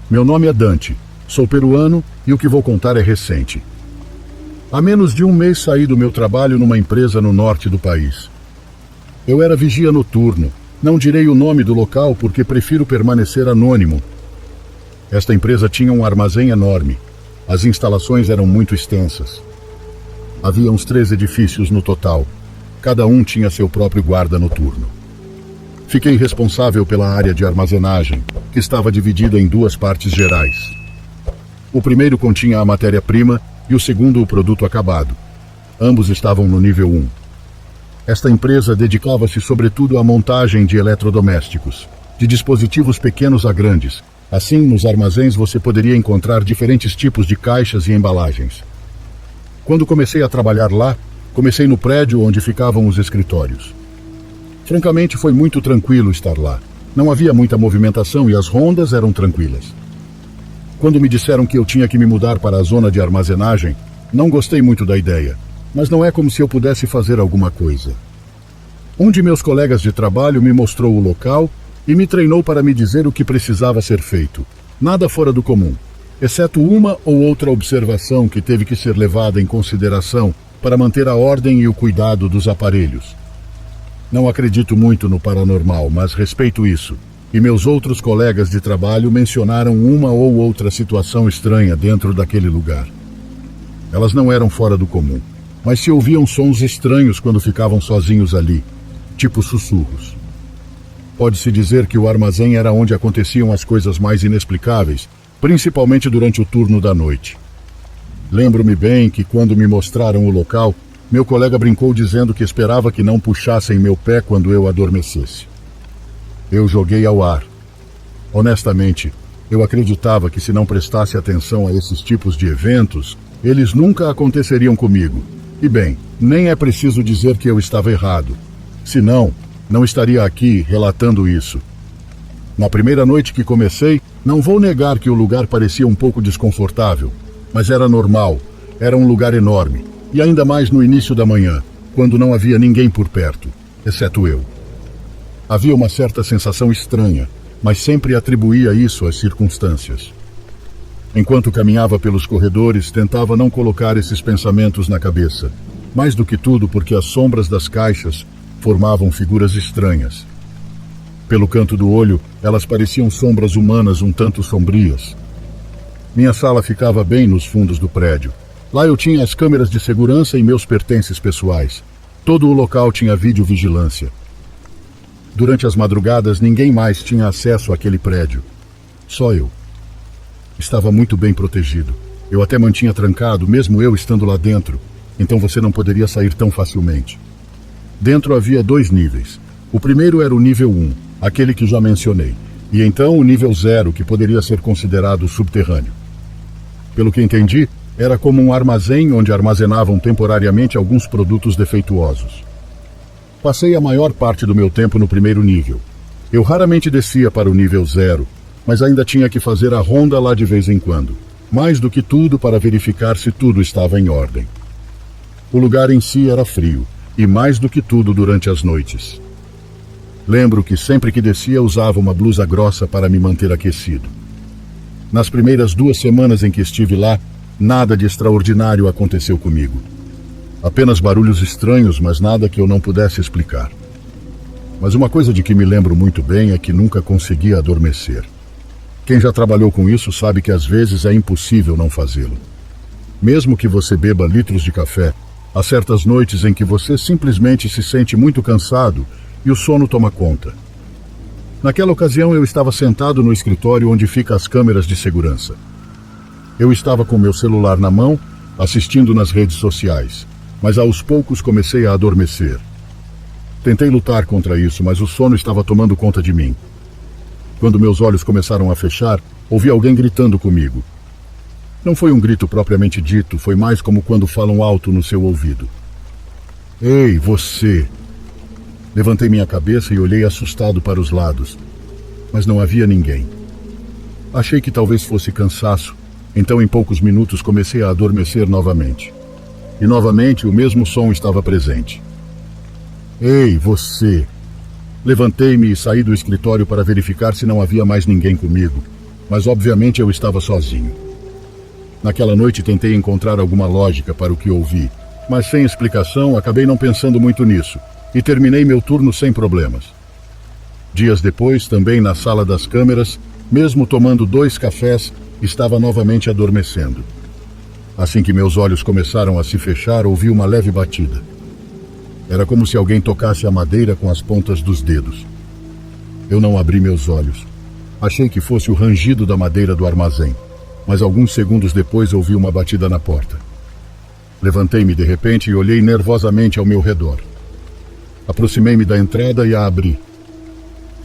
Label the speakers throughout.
Speaker 1: Meu nome é Dante, sou peruano e o que vou contar é recente. Há menos de um mês saí do meu trabalho numa empresa no norte do país. Eu era vigia noturno, não direi o nome do local porque prefiro permanecer anônimo. Esta empresa tinha um armazém enorme, as instalações eram muito extensas. Havia uns 3 edifícios no total, cada um tinha seu próprio guarda noturno. Fiquei responsável pela área de armazenagem, que estava dividida em 2 partes gerais. O primeiro continha a matéria-prima e o segundo o produto acabado. Ambos estavam no nível 1. Esta empresa dedicava-se sobretudo à montagem de eletrodomésticos, de dispositivos pequenos a grandes. Assim, nos armazéns você poderia encontrar diferentes tipos de caixas e embalagens. Quando comecei a trabalhar lá, comecei no prédio onde ficavam os escritórios. Francamente, foi muito tranquilo estar lá. Não havia muita movimentação e as rondas eram tranquilas. Quando me disseram que eu tinha que me mudar para a zona de armazenagem, não gostei muito da ideia, mas não é como se eu pudesse fazer alguma coisa. Um de meus colegas de trabalho me mostrou o local e me treinou para me dizer o que precisava ser feito. Nada fora do comum, exceto uma ou outra observação que teve que ser levada em consideração para manter a ordem e o cuidado dos aparelhos. Não acredito muito no paranormal, mas respeito isso. E meus outros colegas de trabalho mencionaram uma ou outra situação estranha dentro daquele lugar. Elas não eram fora do comum, mas se ouviam sons estranhos quando ficavam sozinhos ali, tipo sussurros. Pode-se dizer que o armazém era onde aconteciam as coisas mais inexplicáveis, principalmente durante o turno da noite. Lembro-me bem que quando me mostraram o local, meu colega brincou dizendo que esperava que não puxassem meu pé quando eu adormecesse. Eu joguei ao ar. Honestamente, eu acreditava que se não prestasse atenção a esses tipos de eventos, eles nunca aconteceriam comigo. E bem, nem é preciso dizer que eu estava errado. Senão, não estaria aqui relatando isso. Na primeira noite que comecei, não vou negar que o lugar parecia um pouco desconfortável, mas era normal, era um lugar enorme, e ainda mais no início da manhã, quando não havia ninguém por perto, exceto eu. Havia uma certa sensação estranha, mas sempre atribuía isso às circunstâncias. Enquanto caminhava pelos corredores, tentava não colocar esses pensamentos na cabeça, mais do que tudo porque as sombras das caixas formavam figuras estranhas. Pelo canto do olho, elas pareciam sombras humanas um tanto sombrias. Minha sala ficava bem nos fundos do prédio. Lá eu tinha as câmeras de segurança e meus pertences pessoais. Todo o local tinha videovigilância. Durante as madrugadas, ninguém mais tinha acesso àquele prédio. Só eu. Estava muito bem protegido. Eu até mantinha trancado, mesmo eu estando lá dentro. Então você não poderia sair tão facilmente. Dentro havia 2 níveis. O primeiro era o nível 1, aquele que já mencionei. E então o nível 0, que poderia ser considerado subterrâneo. Pelo que entendi, era como um armazém onde armazenavam temporariamente alguns produtos defeituosos. Passei a maior parte do meu tempo no primeiro nível. Eu raramente descia para o nível 0, mas ainda tinha que fazer a ronda lá de vez em quando. Mais do que tudo para verificar se tudo estava em ordem. O lugar em si era frio, e mais do que tudo durante as noites. Lembro que sempre que descia usava uma blusa grossa para me manter aquecido. Nas primeiras 2 semanas em que estive lá, nada de extraordinário aconteceu comigo. Apenas barulhos estranhos, mas nada que eu não pudesse explicar. Mas uma coisa de que me lembro muito bem é que nunca conseguia adormecer. Quem já trabalhou com isso sabe que às vezes é impossível não fazê-lo. Mesmo que você beba litros de café, há certas noites em que você simplesmente se sente muito cansado e o sono toma conta. Naquela ocasião eu estava sentado no escritório onde ficam as câmeras de segurança. Eu estava com meu celular na mão, assistindo nas redes sociais, mas aos poucos comecei a adormecer. Tentei lutar contra isso, mas o sono estava tomando conta de mim. Quando meus olhos começaram a fechar, ouvi alguém gritando comigo. Não foi um grito propriamente dito, foi mais como quando falam alto no seu ouvido. Ei, você! Levantei minha cabeça e olhei assustado para os lados, mas não havia ninguém. Achei que talvez fosse cansaço, então em poucos minutos comecei a adormecer novamente. E novamente o mesmo som estava presente. Ei, você! Levantei-me e saí do escritório para verificar se não havia mais ninguém comigo, mas obviamente eu estava sozinho. Naquela noite tentei encontrar alguma lógica para o que ouvi, mas sem explicação acabei não pensando muito nisso e terminei meu turno sem problemas. Dias depois, também na sala das câmeras, mesmo tomando 2 cafés, estava novamente adormecendo. Assim que meus olhos começaram a se fechar, ouvi uma leve batida. Era como se alguém tocasse a madeira com as pontas dos dedos. Eu não abri meus olhos. Achei que fosse o rangido da madeira do armazém, mas alguns segundos depois ouvi uma batida na porta. Levantei-me de repente e olhei nervosamente ao meu redor. Aproximei-me da entrada e a abri.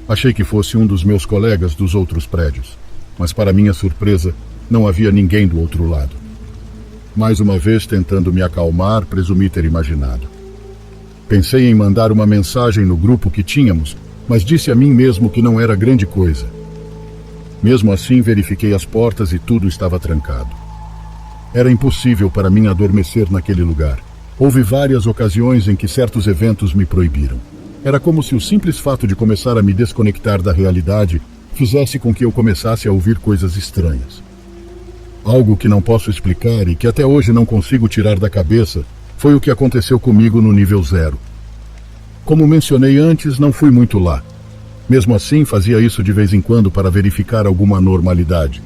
Speaker 1: Achei que fosse um dos meus colegas dos outros prédios, mas para minha surpresa, não havia ninguém do outro lado. Mais uma vez, tentando me acalmar, presumi ter imaginado. Pensei em mandar uma mensagem no grupo que tínhamos, mas disse a mim mesmo que não era grande coisa. Mesmo assim, verifiquei as portas e tudo estava trancado. Era impossível para mim adormecer naquele lugar. Houve várias ocasiões em que certos eventos me proibiram. Era como se o simples fato de começar a me desconectar da realidade fizesse com que eu começasse a ouvir coisas estranhas. Algo que não posso explicar e que até hoje não consigo tirar da cabeça foi o que aconteceu comigo no nível 0. Como mencionei antes, não fui muito lá. Mesmo assim, fazia isso de vez em quando para verificar alguma anormalidade.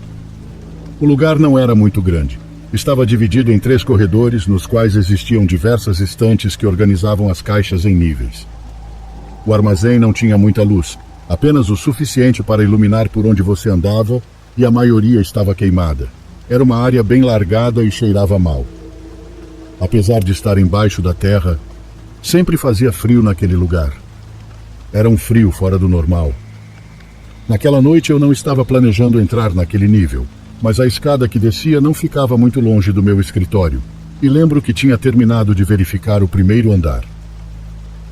Speaker 1: O lugar não era muito grande. Estava dividido em 3 corredores, nos quais existiam diversas estantes que organizavam as caixas em níveis. O armazém não tinha muita luz, apenas o suficiente para iluminar por onde você andava, e a maioria estava queimada. Era uma área bem largada e cheirava mal. Apesar de estar embaixo da terra, sempre fazia frio naquele lugar. Era um frio fora do normal. Naquela noite eu não estava planejando entrar naquele nível, mas a escada que descia não ficava muito longe do meu escritório, e lembro que tinha terminado de verificar o primeiro andar.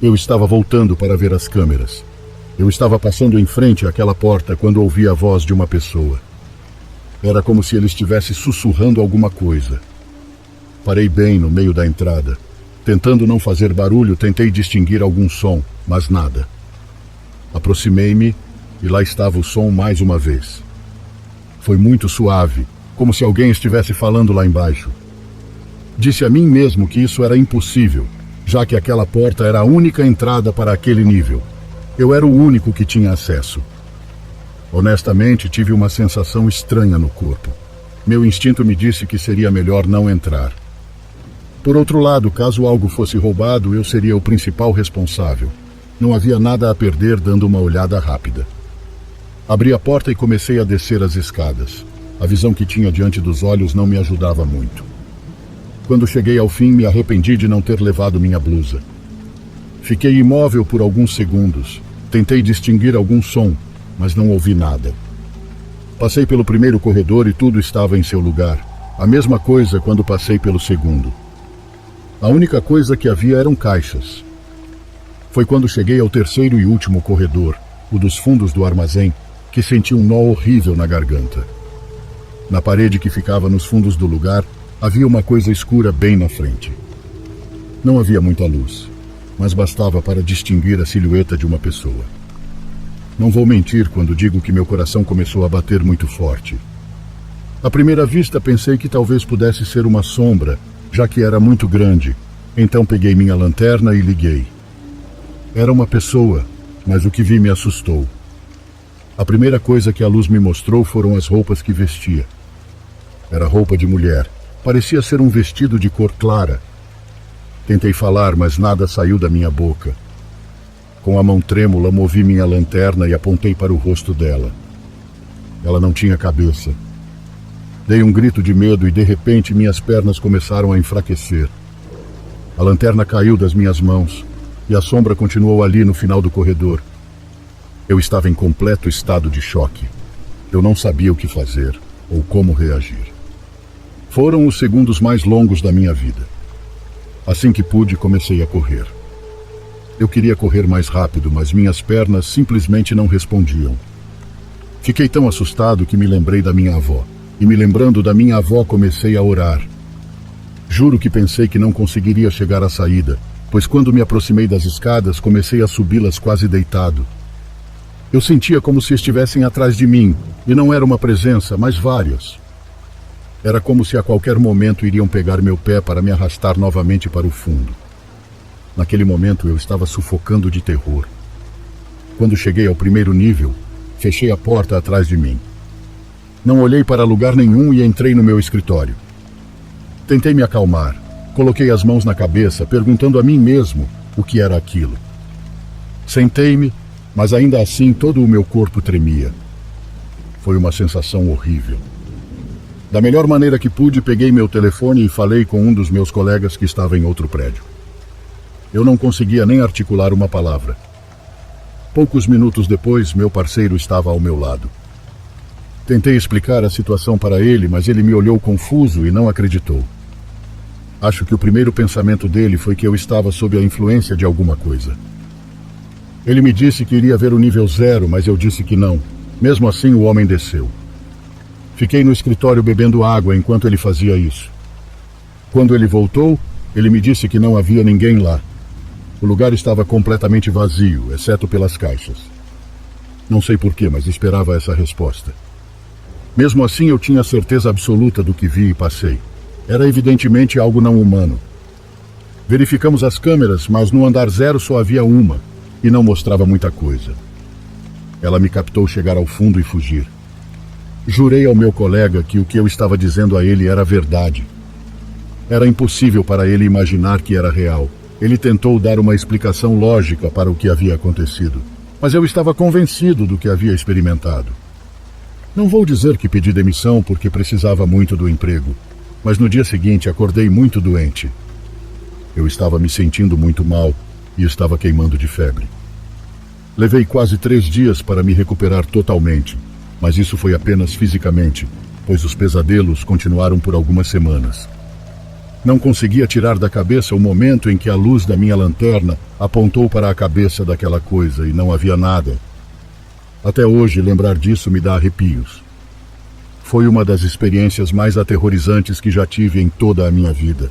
Speaker 1: Eu estava voltando para ver as câmeras. Eu estava passando em frente àquela porta quando ouvi a voz de uma pessoa. Era como se ele estivesse sussurrando alguma coisa. Parei bem no meio da entrada. Tentando não fazer barulho, tentei distinguir algum som, mas nada. Aproximei-me e lá estava o som mais uma vez. Foi muito suave, como se alguém estivesse falando lá embaixo. Disse a mim mesmo que isso era impossível, já que aquela porta era a única entrada para aquele nível. Eu era o único que tinha acesso. Honestamente, tive uma sensação estranha no corpo. Meu instinto me disse que seria melhor não entrar. Por outro lado, caso algo fosse roubado, eu seria o principal responsável. Não havia nada a perder dando uma olhada rápida. Abri a porta e comecei a descer as escadas. A visão que tinha diante dos olhos não me ajudava muito. Quando cheguei ao fim, me arrependi de não ter levado minha blusa. Fiquei imóvel por alguns segundos. Tentei distinguir algum som, mas não ouvi nada. Passei pelo primeiro corredor e tudo estava em seu lugar. A mesma coisa quando passei pelo segundo. A única coisa que havia eram caixas. Foi quando cheguei ao terceiro e último corredor, o dos fundos do armazém, que senti um nó horrível na garganta. Na parede que ficava nos fundos do lugar, havia uma coisa escura bem na frente. Não havia muita luz, mas bastava para distinguir a silhueta de uma pessoa. Não vou mentir quando digo que meu coração começou a bater muito forte. À primeira vista pensei que talvez pudesse ser uma sombra, já que era muito grande, então peguei minha lanterna e liguei. Era uma pessoa, mas o que vi me assustou. A primeira coisa que a luz me mostrou foram as roupas que vestia. Era roupa de mulher. Parecia ser um vestido de cor clara. Tentei falar, mas nada saiu da minha boca. Com a mão trêmula, movi minha lanterna e apontei para o rosto dela. Ela não tinha cabeça. Dei um grito de medo e, de repente, minhas pernas começaram a enfraquecer. A lanterna caiu das minhas mãos e a sombra continuou ali no final do corredor. Eu estava em completo estado de choque. Eu não sabia o que fazer ou como reagir. Foram os segundos mais longos da minha vida. Assim que pude, comecei a correr. Eu queria correr mais rápido, mas minhas pernas simplesmente não respondiam. Fiquei tão assustado que me lembrei da minha avó. E me lembrando da minha avó, comecei a orar. Juro que pensei que não conseguiria chegar à saída, pois quando me aproximei das escadas, comecei a subi-las quase deitado. Eu sentia como se estivessem atrás de mim, e não era uma presença, mas várias. Era como se a qualquer momento iriam pegar meu pé para me arrastar novamente para o fundo. Naquele momento eu estava sufocando de terror. Quando cheguei ao primeiro nível, fechei a porta atrás de mim. Não olhei para lugar nenhum e entrei no meu escritório. Tentei me acalmar, coloquei as mãos na cabeça, perguntando a mim mesmo o que era aquilo. Sentei-me, mas ainda assim todo o meu corpo tremia. Foi uma sensação horrível. Da melhor maneira que pude, peguei meu telefone e falei com um dos meus colegas que estava em outro prédio. Eu não conseguia nem articular uma palavra. Poucos minutos depois, meu parceiro estava ao meu lado. Tentei explicar a situação para ele, mas ele me olhou confuso e não acreditou. Acho que o primeiro pensamento dele foi que eu estava sob a influência de alguma coisa. Ele me disse que iria ver o nível 0, mas eu disse que não. Mesmo assim, o homem desceu. Fiquei no escritório bebendo água enquanto ele fazia isso. Quando ele voltou, ele me disse que não havia ninguém lá. O lugar estava completamente vazio, exceto pelas caixas. Não sei porquê, mas esperava essa resposta. Mesmo assim, eu tinha certeza absoluta do que vi e passei. Era evidentemente algo não humano. Verificamos as câmeras, mas no andar 0 só havia uma, e não mostrava muita coisa. Ela me captou chegar ao fundo e fugir. Jurei ao meu colega que o que eu estava dizendo a ele era verdade. Era impossível para ele imaginar que era real. Ele tentou dar uma explicação lógica para o que havia acontecido, mas eu estava convencido do que havia experimentado. Não vou dizer que pedi demissão porque precisava muito do emprego, mas no dia seguinte acordei muito doente. Eu estava me sentindo muito mal e estava queimando de febre. Levei quase 3 dias para me recuperar totalmente, mas isso foi apenas fisicamente, pois os pesadelos continuaram por algumas semanas. Não conseguia tirar da cabeça o momento em que a luz da minha lanterna apontou para a cabeça daquela coisa e não havia nada. Até hoje, lembrar disso me dá arrepios. Foi uma das experiências mais aterrorizantes que já tive em toda a minha vida.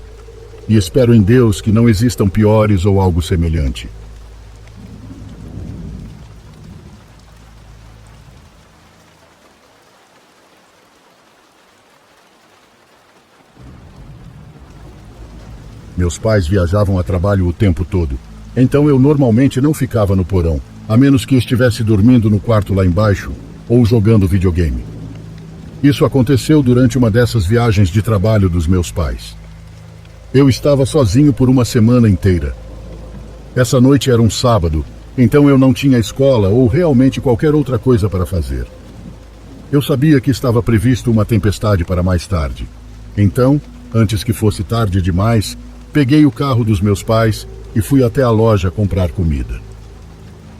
Speaker 1: E espero em Deus que não existam piores ou algo semelhante. Meus pais viajavam a trabalho o tempo todo, então eu normalmente não ficava no porão, a menos que estivesse dormindo no quarto lá embaixo ou jogando videogame. Isso aconteceu durante uma dessas viagens de trabalho dos meus pais. Eu estava sozinho por uma semana inteira. Essa noite era um sábado, então eu não tinha escola ou realmente qualquer outra coisa para fazer. Eu sabia que estava previsto uma tempestade para mais tarde. Então, antes que fosse tarde demais, peguei o carro dos meus pais e fui até a loja comprar comida.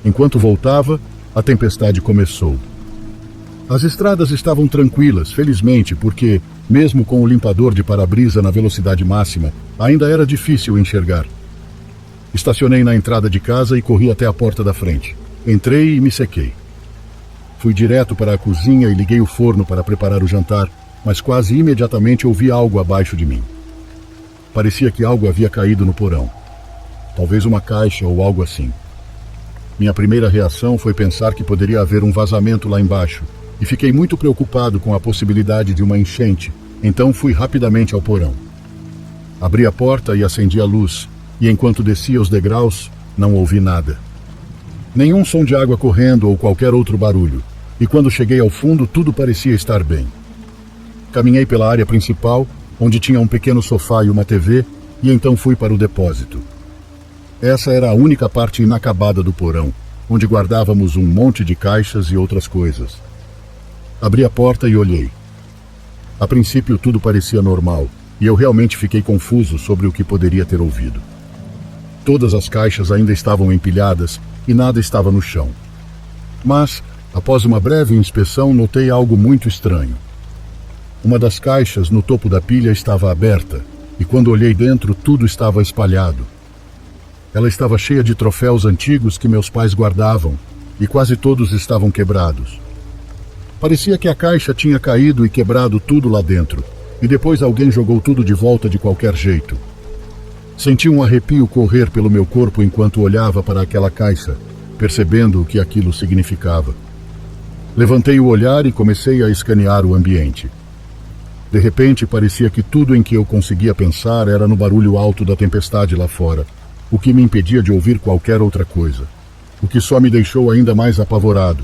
Speaker 1: Enquanto voltava, a tempestade começou. As estradas estavam tranquilas, felizmente, porque, mesmo com o limpador de para-brisa na velocidade máxima, ainda era difícil enxergar. Estacionei na entrada de casa e corri até a porta da frente. Entrei e me sequei. Fui direto para a cozinha e liguei o forno para preparar o jantar, mas quase imediatamente ouvi algo abaixo de mim. Parecia que algo havia caído no porão. Talvez uma caixa ou algo assim. Minha primeira reação foi pensar que poderia haver um vazamento lá embaixo, e fiquei muito preocupado com a possibilidade de uma enchente, então fui rapidamente ao porão. Abri a porta e acendi a luz, e enquanto descia os degraus, não ouvi nada. Nenhum som de água correndo ou qualquer outro barulho, e quando cheguei ao fundo tudo parecia estar bem. Caminhei pela área principal, onde tinha um pequeno sofá e uma TV, e então fui para o depósito. Essa era a única parte inacabada do porão, onde guardávamos um monte de caixas e outras coisas. Abri a porta e olhei. A princípio tudo parecia normal, e eu realmente fiquei confuso sobre o que poderia ter ouvido. Todas as caixas ainda estavam empilhadas e nada estava no chão. Mas, após uma breve inspeção, notei algo muito estranho. Uma das caixas no topo da pilha estava aberta, e quando olhei dentro, tudo estava espalhado. Ela estava cheia de troféus antigos que meus pais guardavam, e quase todos estavam quebrados. Parecia que a caixa tinha caído e quebrado tudo lá dentro, e depois alguém jogou tudo de volta de qualquer jeito. Senti um arrepio correr pelo meu corpo enquanto olhava para aquela caixa, percebendo o que aquilo significava. Levantei o olhar e comecei a escanear o ambiente. De repente, parecia que tudo em que eu conseguia pensar era no barulho alto da tempestade lá fora, o que me impedia de ouvir qualquer outra coisa, o que só me deixou ainda mais apavorado.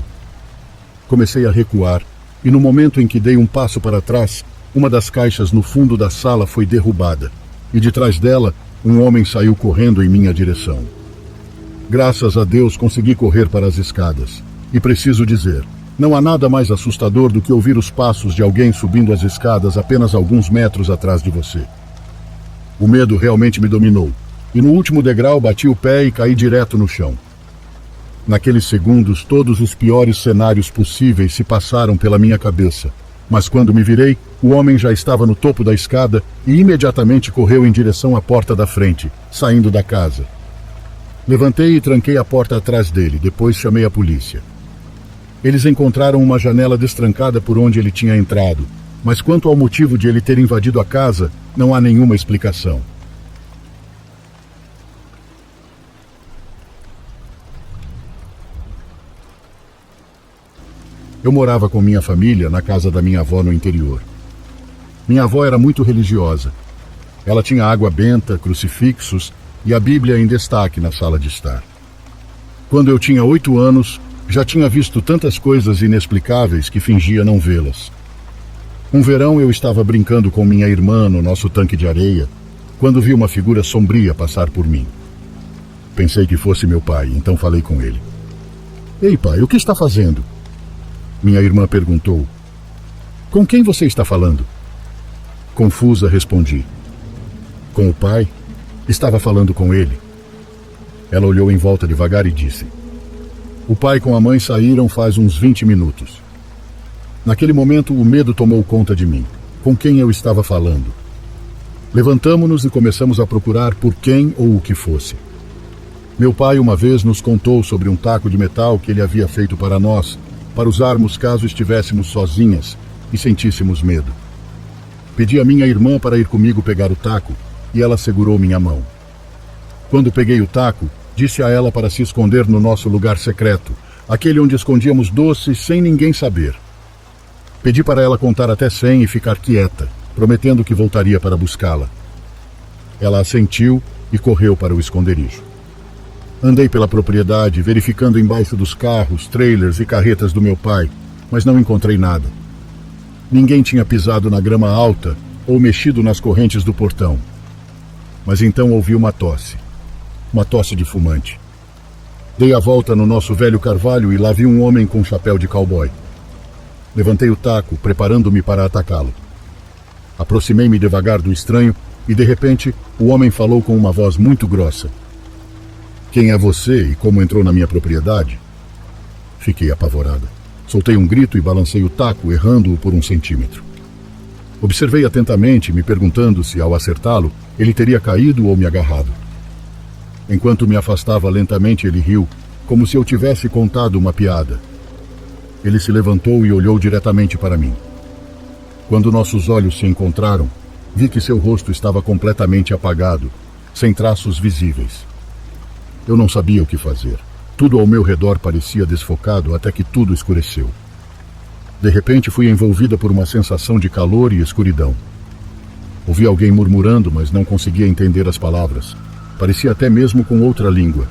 Speaker 1: Comecei a recuar, e no momento em que dei um passo para trás, uma das caixas no fundo da sala foi derrubada, e de trás dela, um homem saiu correndo em minha direção. Graças a Deus consegui correr para as escadas, e preciso dizer, não há nada mais assustador do que ouvir os passos de alguém subindo as escadas apenas alguns metros atrás de você. O medo realmente me dominou, e no último degrau bati o pé e caí direto no chão. Naqueles segundos, todos os piores cenários possíveis se passaram pela minha cabeça, mas quando me virei, o homem já estava no topo da escada e imediatamente correu em direção à porta da frente, saindo da casa. Levantei e tranquei a porta atrás dele, depois chamei a polícia. Eles encontraram uma janela destrancada por onde ele tinha entrado, mas quanto ao motivo de ele ter invadido a casa, não há nenhuma explicação. Eu morava com minha família na casa da minha avó no interior. Minha avó era muito religiosa. Ela tinha água benta, crucifixos e a Bíblia em destaque na sala de estar. Quando eu tinha 8 anos, já tinha visto tantas coisas inexplicáveis que fingia não vê-las. Um verão eu estava brincando com minha irmã no nosso tanque de areia, quando vi uma figura sombria passar por mim. Pensei que fosse meu pai, então falei com ele. "Ei, pai, o que está fazendo?" Minha irmã perguntou. "Com quem você está falando?" Confusa, respondi. "Com o pai? Estava falando com ele." Ela olhou em volta devagar e disse: "O pai com a mãe saíram faz uns 20 minutos." Naquele momento, o medo tomou conta de mim. Com quem eu estava falando? Levantamo-nos e começamos a procurar por quem ou o que fosse. Meu pai uma vez nos contou sobre um taco de metal que ele havia feito para nós, para usarmos caso estivéssemos sozinhas e sentíssemos medo. Pedi a minha irmã para ir comigo pegar o taco e ela segurou minha mão. Quando peguei o taco, disse a ela para se esconder no nosso lugar secreto, aquele onde escondíamos doces sem ninguém saber. Pedi para ela contar até 100 e ficar quieta, prometendo que voltaria para buscá-la. Ela assentiu e correu para o esconderijo. Andei pela propriedade, verificando embaixo dos carros, trailers e carretas do meu pai, mas não encontrei nada. Ninguém tinha pisado na grama alta ou mexido nas correntes do portão. Mas então ouvi uma tosse de fumante. Dei a volta no nosso velho carvalho e lá vi um homem com um chapéu de cowboy. Levantei o taco, preparando-me para atacá-lo. Aproximei-me devagar do estranho e, de repente, o homem falou com uma voz muito grossa. "Quem é você e como entrou na minha propriedade?" Fiquei apavorada. Soltei um grito e balancei o taco, errando-o por 1 centímetro. Observei atentamente, me perguntando se, ao acertá-lo, ele teria caído ou me agarrado. Enquanto me afastava lentamente, ele riu, como se eu tivesse contado uma piada. Ele se levantou e olhou diretamente para mim. Quando nossos olhos se encontraram, vi que seu rosto estava completamente apagado, sem traços visíveis. Eu não sabia o que fazer. Tudo ao meu redor parecia desfocado até que tudo escureceu. De repente fui envolvida por uma sensação de calor e escuridão. Ouvi alguém murmurando, mas não conseguia entender as palavras. Parecia até mesmo com outra língua.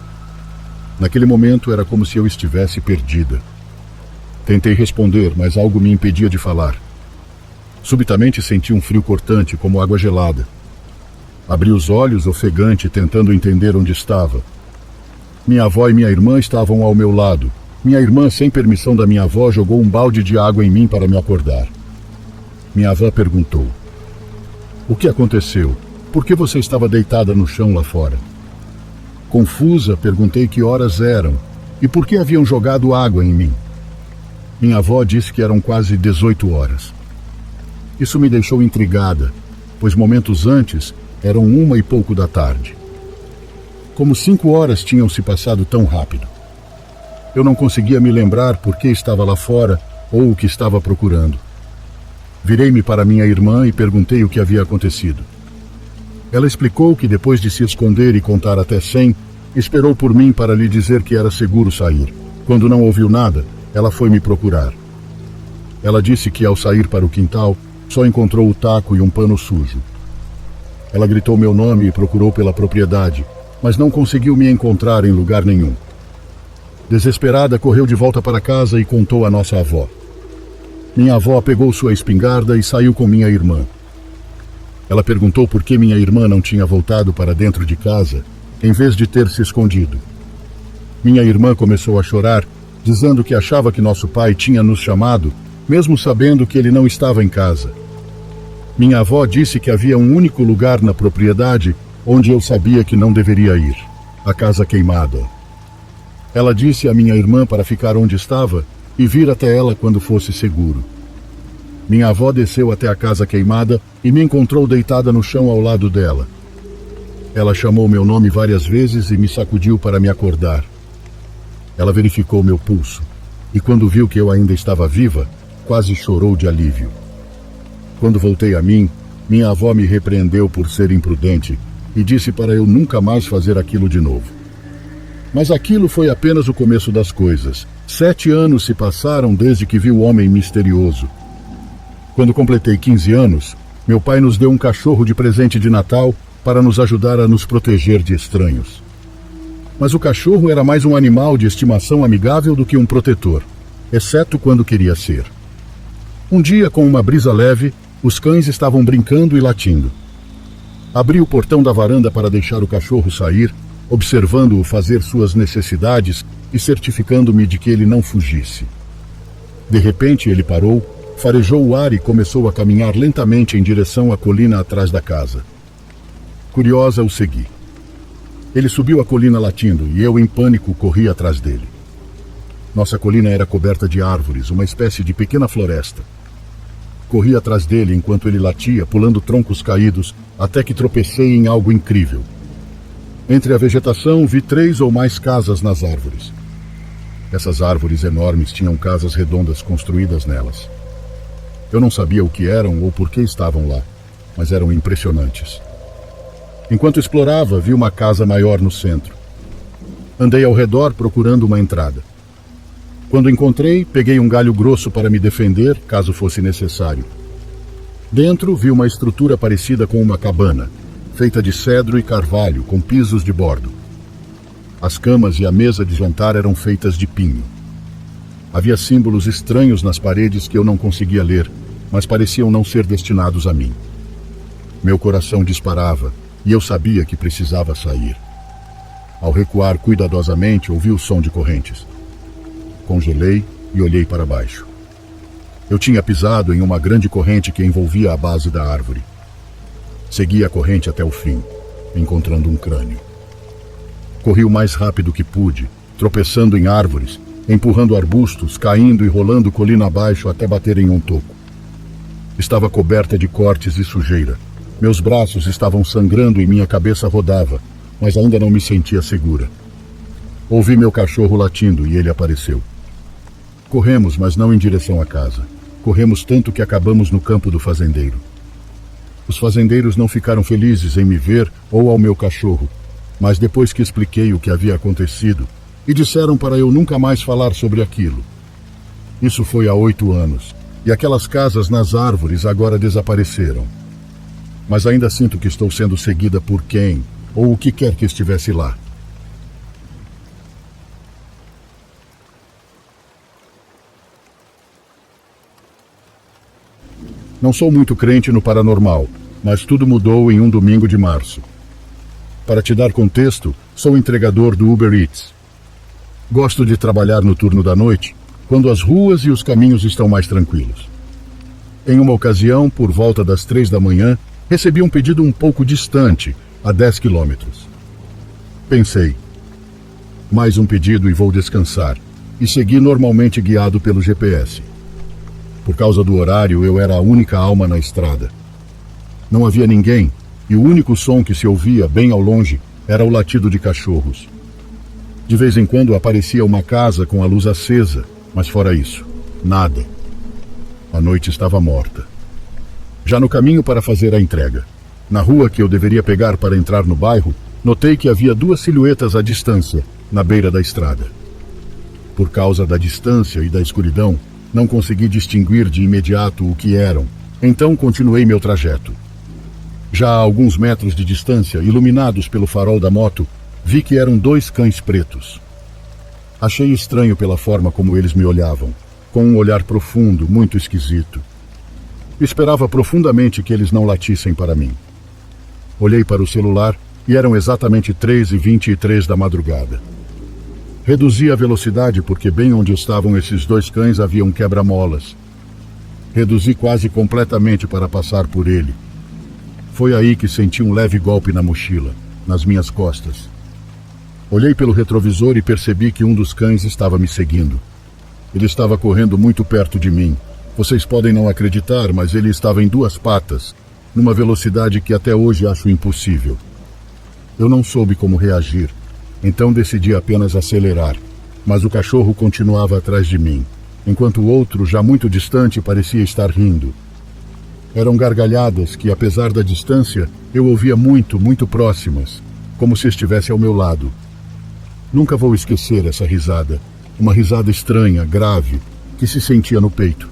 Speaker 1: Naquele momento era como se eu estivesse perdida. Tentei responder, mas algo me impedia de falar. Subitamente senti um frio cortante, como água gelada. Abri os olhos, ofegante, tentando entender onde estava. Minha avó e minha irmã estavam ao meu lado. Minha irmã, sem permissão da minha avó, jogou um balde de água em mim para me acordar. Minha avó perguntou: "O que aconteceu? Por que você estava deitada no chão lá fora?" Confusa, perguntei que horas eram e por que haviam jogado água em mim. Minha avó disse que eram quase 18 horas. Isso me deixou intrigada, pois momentos antes eram 1 e pouco da tarde. Como 5 horas tinham se passado tão rápido. Eu não conseguia me lembrar por que estava lá fora ou o que estava procurando. Virei-me para minha irmã e perguntei o que havia acontecido. Ela explicou que depois de se esconder e contar até 100, Esperou por mim para lhe dizer que era seguro sair. Quando não ouviu nada, ela foi me procurar. Ela disse que, ao sair para o quintal, só encontrou o taco e um pano sujo. Ela gritou meu nome e procurou pela propriedade, mas não conseguiu me encontrar em lugar nenhum. Desesperada, correu de volta para casa e contou à nossa avó. Minha avó pegou sua espingarda e saiu com minha irmã. Ela perguntou por que minha irmã não tinha voltado para dentro de casa, em vez de ter se escondido. Minha irmã começou a chorar, dizendo que achava que nosso pai tinha nos chamado, mesmo sabendo que ele não estava em casa. Minha avó disse que havia um único lugar na propriedade onde eu sabia que não deveria ir: a casa queimada. Ela disse à minha irmã para ficar onde estava e vir até ela quando fosse seguro. Minha avó desceu até a casa queimada e me encontrou deitada no chão ao lado dela. Ela chamou meu nome várias vezes e me sacudiu para me acordar. Ela verificou meu pulso e, quando viu que eu ainda estava viva, quase chorou de alívio. Quando voltei a mim, minha avó me repreendeu por ser imprudente e disse para eu nunca mais fazer aquilo de novo. Mas aquilo foi apenas o começo das coisas. 7 anos se passaram desde que vi o homem misterioso. Quando completei 15 anos, meu pai nos deu um cachorro de presente de Natal para nos ajudar a nos proteger de estranhos. Mas o cachorro era mais um animal de estimação amigável do que um protetor, exceto quando queria ser. Um dia, com uma brisa leve, os cães estavam brincando e latindo. Abri o portão da varanda para deixar o cachorro sair, observando-o fazer suas necessidades e certificando-me de que ele não fugisse. De repente, ele parou, farejou o ar e começou a caminhar lentamente em direção à colina atrás da casa. Curiosa, o segui. Ele subiu a colina latindo e eu, em pânico, corri atrás dele. Nossa colina era coberta de árvores, uma espécie de pequena floresta. Corri atrás dele enquanto ele latia, pulando troncos caídos, até que tropecei em algo incrível. Entre a vegetação, vi 3 ou mais casas nas árvores. Essas árvores enormes tinham casas redondas construídas nelas. Eu não sabia o que eram ou por que estavam lá, mas eram impressionantes. Enquanto explorava, vi uma casa maior no centro. Andei ao redor procurando uma entrada. Quando encontrei, peguei um galho grosso para me defender, caso fosse necessário. Dentro, vi uma estrutura parecida com uma cabana, feita de cedro e carvalho, com pisos de bordo. As camas e a mesa de jantar eram feitas de pinho. Havia símbolos estranhos nas paredes que eu não conseguia ler, mas pareciam não ser destinados a mim. Meu coração disparava e eu sabia que precisava sair. Ao recuar cuidadosamente, ouvi o som de correntes. Congelei e olhei para baixo. Eu tinha pisado em uma grande corrente que envolvia a base da árvore. Segui a corrente até o fim, encontrando um crânio. Corri o mais rápido que pude, tropeçando em árvores, empurrando arbustos, caindo e rolando colina abaixo até bater em um toco. Estava coberta de cortes e sujeira. Meus braços estavam sangrando e minha cabeça rodava, mas ainda não me sentia segura. Ouvi meu cachorro latindo e ele apareceu. Corremos, mas não em direção à casa. Corremos tanto que acabamos no campo do fazendeiro. Os fazendeiros não ficaram felizes em me ver ou ao meu cachorro, mas depois que expliquei o que havia acontecido, e disseram para eu nunca mais falar sobre aquilo. Isso foi há 8 anos, e aquelas casas nas árvores agora desapareceram. Mas ainda sinto que estou sendo seguida por quem, ou o que quer que estivesse lá. Não sou muito crente no paranormal, mas tudo mudou em um domingo de março. Para te dar contexto, sou entregador do Uber Eats. Gosto de trabalhar no turno da noite, quando as ruas e os caminhos estão mais tranquilos. Em uma ocasião, por volta das 3 da manhã, recebi um pedido um pouco distante, a 10 quilômetros. Pensei, mais um pedido e vou descansar, e segui normalmente guiado pelo GPS. Por causa do horário, eu era a única alma na estrada. Não havia ninguém, e o único som que se ouvia bem ao longe era o latido de cachorros. De vez em quando aparecia uma casa com a luz acesa, mas fora isso, nada. A noite estava morta. Já no caminho para fazer a entrega, na rua que eu deveria pegar para entrar no bairro, notei que havia duas silhuetas à distância, na beira da estrada. Por causa da distância e da escuridão, não consegui distinguir de imediato o que eram, então continuei meu trajeto. Já a alguns metros de distância, iluminados pelo farol da moto, vi que eram dois cães pretos. Achei estranho pela forma como eles me olhavam, com um olhar profundo, muito esquisito. Esperava profundamente que eles não latissem para mim. Olhei para o celular e eram exatamente 3h23 da madrugada. Reduzi a velocidade porque bem onde estavam esses dois cães havia um quebra-molas. Reduzi quase completamente para passar por ele. Foi aí que senti um leve golpe na mochila, nas minhas costas. Olhei pelo retrovisor e percebi que um dos cães estava me seguindo. Ele estava correndo muito perto de mim. Vocês podem não acreditar, mas ele estava em duas patas, numa velocidade que até hoje acho impossível. Eu não soube como reagir, então decidi apenas acelerar, mas o cachorro continuava atrás de mim, enquanto o outro, já muito distante, parecia estar rindo. Eram gargalhadas que, apesar da distância, eu ouvia muito, muito próximas, como se estivesse ao meu lado. Nunca vou esquecer essa risada, uma risada estranha, grave, que se sentia no peito.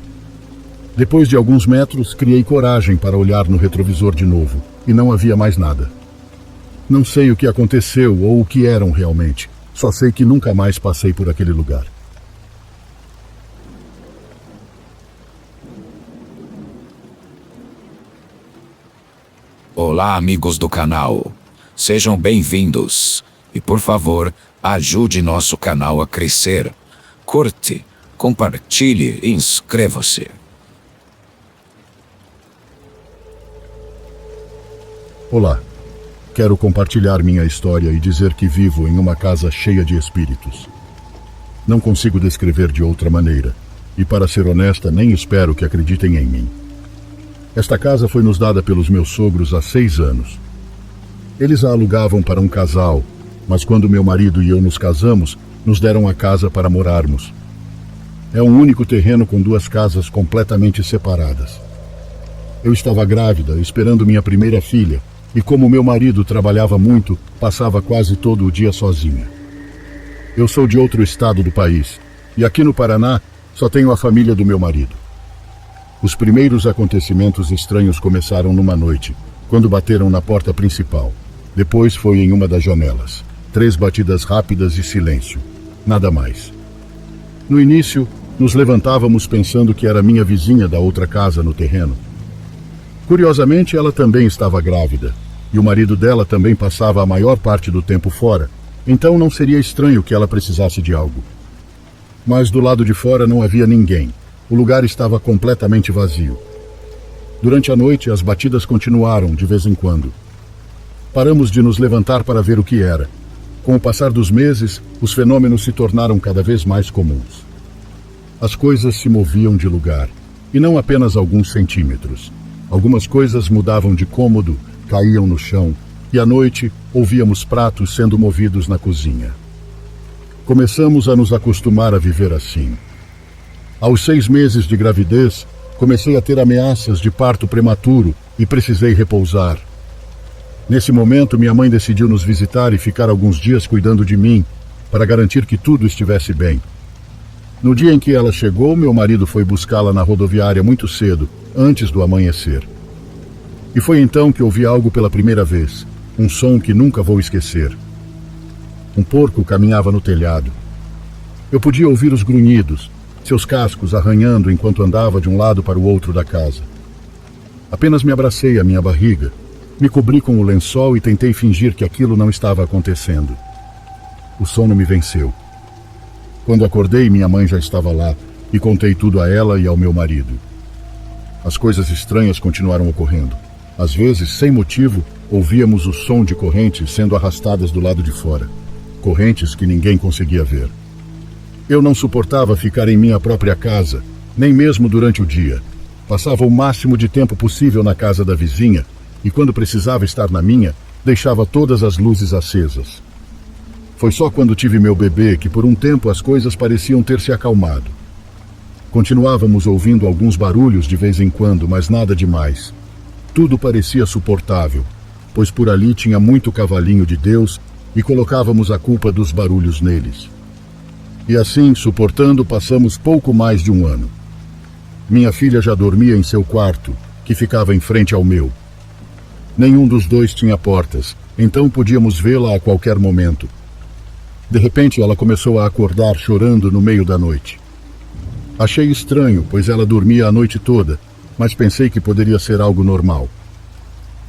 Speaker 1: Depois de alguns metros, criei coragem para olhar no retrovisor de novo, e não havia mais nada. Não sei o que aconteceu ou o que eram realmente, só sei que nunca mais passei por aquele lugar.
Speaker 2: Olá, amigos do canal. Sejam bem-vindos. E por favor, ajude nosso canal a crescer. Curte, compartilhe e inscreva-se.
Speaker 1: Olá. Quero compartilhar minha história e dizer que vivo em uma casa cheia de espíritos. Não consigo descrever de outra maneira, e para ser honesta, nem espero que acreditem em mim. Esta casa foi nos dada pelos meus sogros há 6 anos. Eles a alugavam para um casal, mas quando meu marido e eu nos casamos, nos deram a casa para morarmos. É um único terreno com 2 casas completamente separadas. Eu estava grávida, esperando minha primeira filha, e como meu marido trabalhava muito, passava quase todo o dia sozinha. Eu sou de outro estado do país, e aqui no Paraná só tenho a família do meu marido. Os primeiros acontecimentos estranhos começaram numa noite, quando bateram na porta principal. Depois foi em uma das janelas. 3 batidas rápidas e silêncio. Nada mais. No início, nos levantávamos pensando que era minha vizinha da outra casa no terreno. Curiosamente, ela também estava grávida, e o marido dela também passava a maior parte do tempo fora, então não seria estranho que ela precisasse de algo. Mas do lado de fora não havia ninguém. O lugar estava completamente vazio. Durante a noite, as batidas continuaram de vez em quando. Paramos de nos levantar para ver o que era. Com o passar dos meses, os fenômenos se tornaram cada vez mais comuns. As coisas se moviam de lugar, e não apenas alguns centímetros. Algumas coisas mudavam de cômodo, caíam no chão, e à noite ouvíamos pratos sendo movidos na cozinha. Começamos a nos acostumar a viver assim. Aos 6 meses de gravidez, comecei a ter ameaças de parto prematuro e precisei repousar. Nesse momento, minha mãe decidiu nos visitar e ficar alguns dias cuidando de mim, para garantir que tudo estivesse bem. No dia em que ela chegou, meu marido foi buscá-la na rodoviária muito cedo, antes do amanhecer. E foi então que ouvi algo pela primeira vez, um som que nunca vou esquecer. Um porco caminhava no telhado. Eu podia ouvir os grunhidos, seus cascos arranhando enquanto andava de um lado para o outro da casa. Apenas me abracei à minha barriga, me cobri com o lençol e tentei fingir que aquilo não estava acontecendo. O sono me venceu. Quando acordei, minha mãe já estava lá e contei tudo a ela e ao meu marido. As coisas estranhas continuaram ocorrendo. Às vezes, sem motivo, ouvíamos o som de correntes sendo arrastadas do lado de fora. Correntes que ninguém conseguia ver. Eu não suportava ficar em minha própria casa, nem mesmo durante o dia. Passava o máximo de tempo possível na casa da vizinha e, quando precisava estar na minha, deixava todas as luzes acesas. Foi só quando tive meu bebê que, por um tempo, as coisas pareciam ter se acalmado. Continuávamos ouvindo alguns barulhos de vez em quando, mas nada demais. Tudo parecia suportável. pois por ali tinha muito cavalinho de Deus e colocávamos a culpa dos barulhos neles. E assim, suportando, passamos pouco mais de um ano. Minha filha já dormia em seu quarto, que ficava em frente ao meu. Nenhum dos dois tinha portas, então podíamos vê-la a qualquer momento. De repente, ela começou a acordar chorando no meio da noite. Achei estranho, pois ela dormia a noite toda, mas pensei que poderia ser algo normal.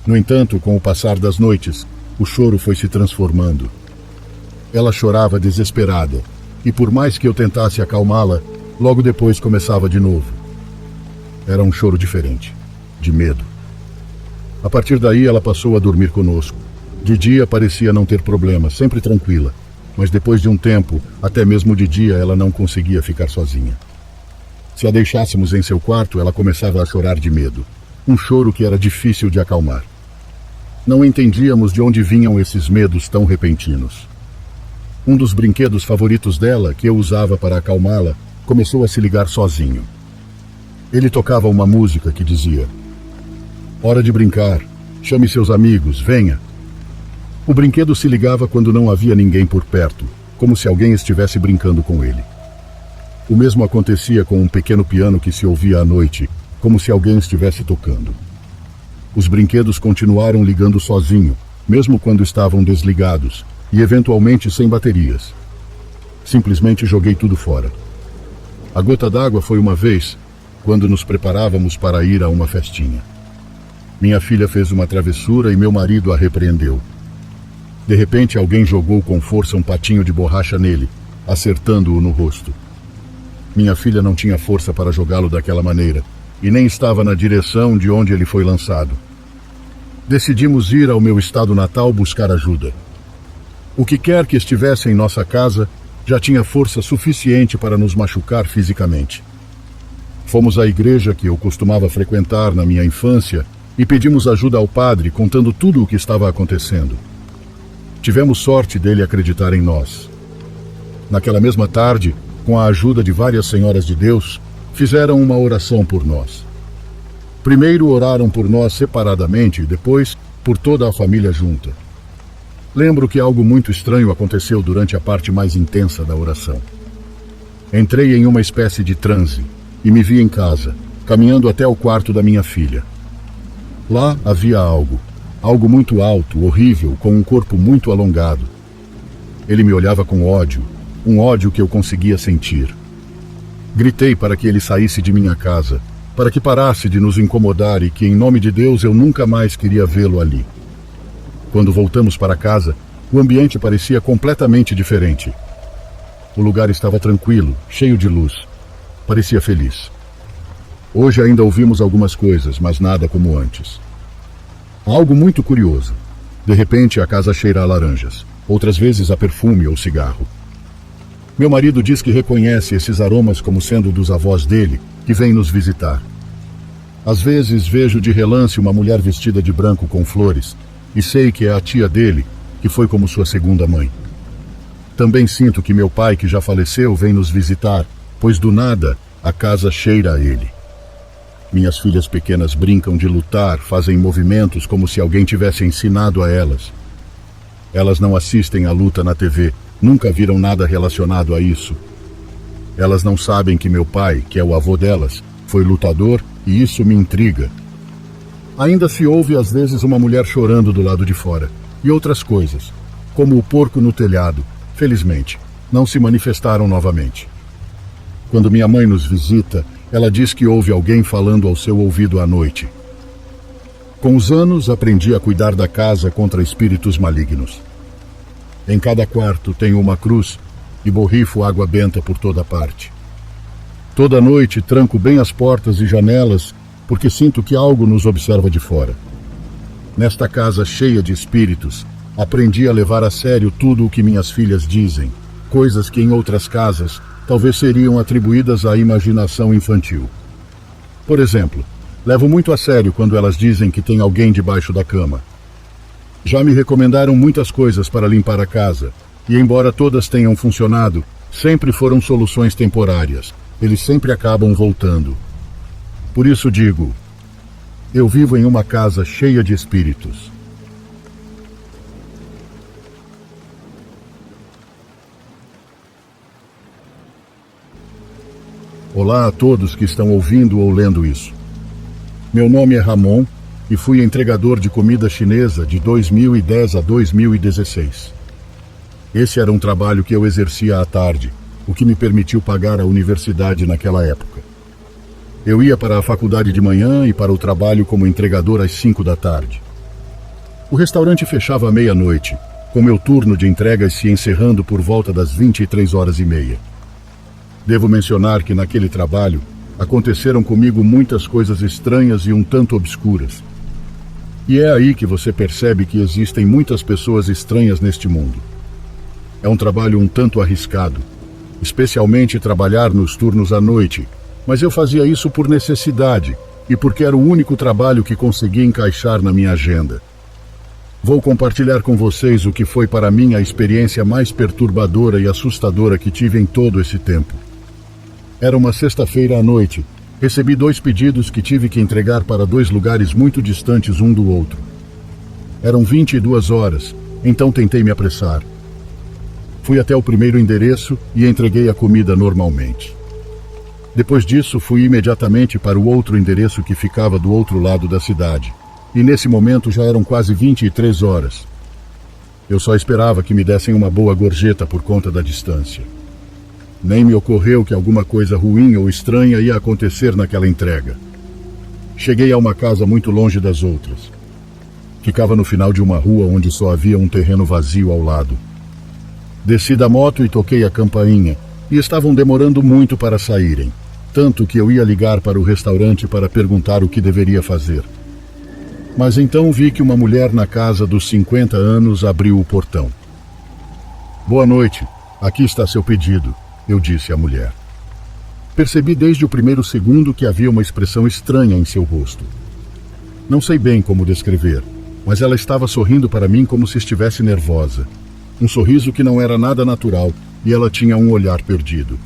Speaker 1: No entanto, com o passar das noites, o choro foi se transformando. Ela chorava desesperada, e por mais que eu tentasse acalmá-la, logo depois começava de novo. Era um choro diferente, de medo. A partir daí, ela passou a dormir conosco. De dia parecia não ter problema, sempre tranquila, mas depois de um tempo, até mesmo de dia, ela não conseguia ficar sozinha. Se a deixássemos em seu quarto, ela começava a chorar de medo, um choro que era difícil de acalmar. Não entendíamos de onde vinham esses medos tão repentinos. Um dos brinquedos favoritos dela, que eu usava para acalmá-la, começou a se ligar sozinho. Ele tocava uma música que dizia: "Hora de brincar, chame seus amigos, venha." O brinquedo se ligava quando não havia ninguém por perto, como se alguém estivesse brincando com ele. O mesmo acontecia com um pequeno piano que se ouvia à noite, como se alguém estivesse tocando. Os brinquedos continuaram ligando sozinho, mesmo quando estavam desligados, e eventualmente sem baterias. Simplesmente joguei tudo fora. A gota d'água foi uma vez, quando nos preparávamos para ir a uma festinha. Minha filha fez uma travessura e meu marido a repreendeu. De repente, alguém jogou com força um patinho de borracha nele, acertando-o no rosto. Minha filha não tinha força para jogá-lo daquela maneira, e nem estava na direção de onde ele foi lançado. Decidimos ir ao meu estado natal buscar ajuda. O que quer que estivesse em nossa casa já tinha força suficiente para nos machucar fisicamente. Fomos à igreja que eu costumava frequentar na minha infância e pedimos ajuda ao padre, contando tudo o que estava acontecendo. Tivemos sorte dele acreditar em nós. Naquela mesma tarde, com a ajuda de várias senhoras de Deus, fizeram uma oração por nós. Primeiro oraram por nós separadamente e depois por toda a família junta. Lembro que algo muito estranho aconteceu durante a parte mais intensa da oração. Entrei em uma espécie de transe e me vi em casa, caminhando até o quarto da minha filha. Lá havia algo muito alto, horrível, com um corpo muito alongado. Ele me olhava com ódio, um ódio que eu conseguia sentir. Gritei para que ele saísse de minha casa, para que parasse de nos incomodar e que, em nome de Deus, eu nunca mais queria vê-lo ali. Quando voltamos para casa, o ambiente parecia completamente diferente. O lugar estava tranquilo, cheio de luz. Parecia feliz. Hoje ainda ouvimos algumas coisas, mas nada como antes. Algo muito curioso. De repente, a casa cheira a laranjas. Outras vezes a perfume ou cigarro. Meu marido diz que reconhece esses aromas como sendo dos avós dele, que vêm nos visitar. Às vezes vejo de relance uma mulher vestida de branco com flores, e sei que é a tia dele, que foi como sua segunda mãe. Também sinto que meu pai, que já faleceu, vem nos visitar, pois do nada a casa cheira a ele. Minhas filhas pequenas brincam de lutar, fazem movimentos como se alguém tivesse ensinado a elas. Elas não assistem à luta na TV, nunca viram nada relacionado a isso. Elas não sabem que meu pai, que é o avô delas, foi lutador e isso me intriga. Ainda se ouve às vezes uma mulher chorando do lado de fora, e outras coisas, como o porco no telhado, felizmente, não se manifestaram novamente. Quando minha mãe nos visita, ela diz que ouve alguém falando ao seu ouvido à noite. Com os anos, aprendi a cuidar da casa contra espíritos malignos. Em cada quarto tenho uma cruz e borrifo água benta por toda parte. Toda noite tranco bem as portas e janelas porque sinto que algo nos observa de fora. Nesta casa cheia de espíritos, aprendi a levar a sério tudo o que minhas filhas dizem, coisas que em outras casas talvez seriam atribuídas à imaginação infantil. Por exemplo, levo muito a sério quando elas dizem que tem alguém debaixo da cama. Já me recomendaram muitas coisas para limpar a casa, e embora todas tenham funcionado, sempre foram soluções temporárias. Eles sempre acabam voltando. Por isso digo, eu vivo em uma casa cheia de espíritos. Olá a todos que estão ouvindo ou lendo isso. Meu nome é Ramon e fui entregador de comida chinesa de 2010 a 2016. Esse era um trabalho que eu exercia à tarde, o que me permitiu pagar a universidade naquela época. Eu ia para a faculdade de manhã e para o trabalho como entregador às 5 da tarde. O restaurante fechava à meia-noite, com meu turno de entregas se encerrando por volta das 23h30. Devo mencionar que naquele trabalho aconteceram comigo muitas coisas estranhas e um tanto obscuras. E é aí que você percebe que existem muitas pessoas estranhas neste mundo. É um trabalho um tanto arriscado, especialmente trabalhar nos turnos à noite, mas eu fazia isso por necessidade e porque era o único trabalho que conseguia encaixar na minha agenda. Vou compartilhar com vocês o que foi para mim a experiência mais perturbadora e assustadora que tive em todo esse tempo. Era uma sexta-feira à noite. Recebi 2 pedidos que tive que entregar para 2 lugares muito distantes um do outro. Eram 22 horas, então tentei me apressar. Fui até o primeiro endereço e entreguei a comida normalmente. Depois disso, fui imediatamente para o outro endereço que ficava do outro lado da cidade. E nesse momento já eram quase 23 horas. Eu só esperava que me dessem uma boa gorjeta por conta da distância. Nem me ocorreu que alguma coisa ruim ou estranha ia acontecer naquela entrega. Cheguei a uma casa muito longe das outras. Ficava no final de uma rua onde só havia um terreno vazio ao lado. Desci da moto e toquei a campainha, e estavam demorando muito para saírem, tanto que eu ia ligar para o restaurante para perguntar o que deveria fazer. Mas então vi que uma mulher na casa dos 50 anos abriu o portão. Boa noite, aqui está seu pedido, eu disse à mulher. Percebi desde o primeiro segundo que havia uma expressão estranha em seu rosto. Não sei bem como descrever, mas ela estava sorrindo para mim como se estivesse nervosa. Um sorriso que não era nada natural e ela tinha um olhar perdido.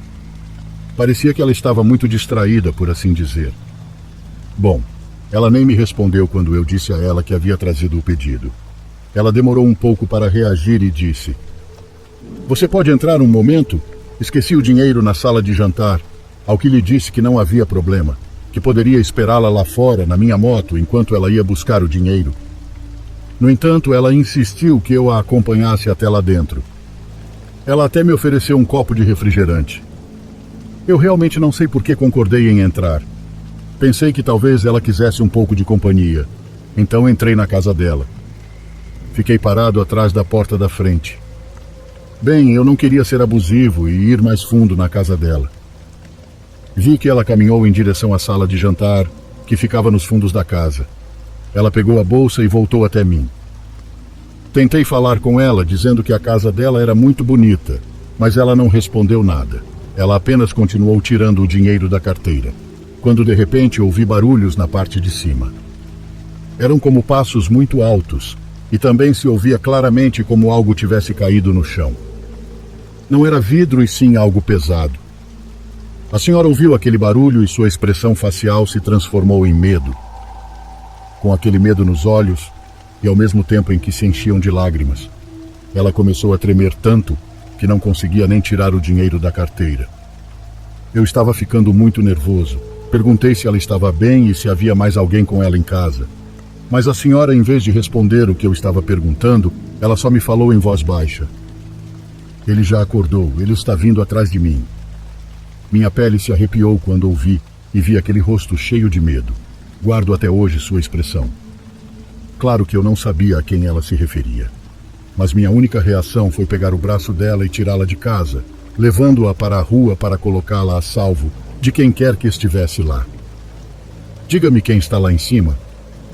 Speaker 1: Parecia que ela estava muito distraída, por assim dizer. Bom, ela nem me respondeu quando eu disse a ela que havia trazido o pedido. Ela demorou um pouco para reagir e disse: "Você pode entrar um momento? Esqueci o dinheiro na sala de jantar." Ao que lhe disse que não havia problema, que poderia esperá-la lá fora, na minha moto, enquanto ela ia buscar o dinheiro. No entanto, ela insistiu que eu a acompanhasse até lá dentro. Ela até me ofereceu um copo de refrigerante. Eu realmente não sei por que concordei em entrar. Pensei que talvez ela quisesse um pouco de companhia. Então entrei na casa dela. Fiquei parado atrás da porta da frente. Bem, eu não queria ser abusivo e ir mais fundo na casa dela. Vi que ela caminhou em direção à sala de jantar, que ficava nos fundos da casa. Ela pegou a bolsa e voltou até mim. Tentei falar com ela, dizendo que a casa dela era muito bonita, mas ela não respondeu nada. Ela apenas continuou tirando o dinheiro da carteira, quando de repente ouvi barulhos na parte de cima. Eram como passos muito altos, e também se ouvia claramente como algo tivesse caído no chão. Não era vidro e sim algo pesado. A senhora ouviu aquele barulho e sua expressão facial se transformou em medo. Com aquele medo nos olhos, e ao mesmo tempo em que se enchiam de lágrimas, ela começou a tremer tanto que não conseguia nem tirar o dinheiro da carteira. Eu estava ficando muito nervoso. Perguntei se ela estava bem e se havia mais alguém com ela em casa. Mas a senhora, em vez de responder o que eu estava perguntando, ela só me falou em voz baixa: "Ele já acordou, ele está vindo atrás de mim." Minha pele se arrepiou quando ouvi e vi aquele rosto cheio de medo. Guardo até hoje sua expressão. Claro que eu não sabia a quem ela se referia, mas minha única reação foi pegar o braço dela e tirá-la de casa, levando-a para a rua para colocá-la a salvo de quem quer que estivesse lá. "Diga-me quem está lá em cima.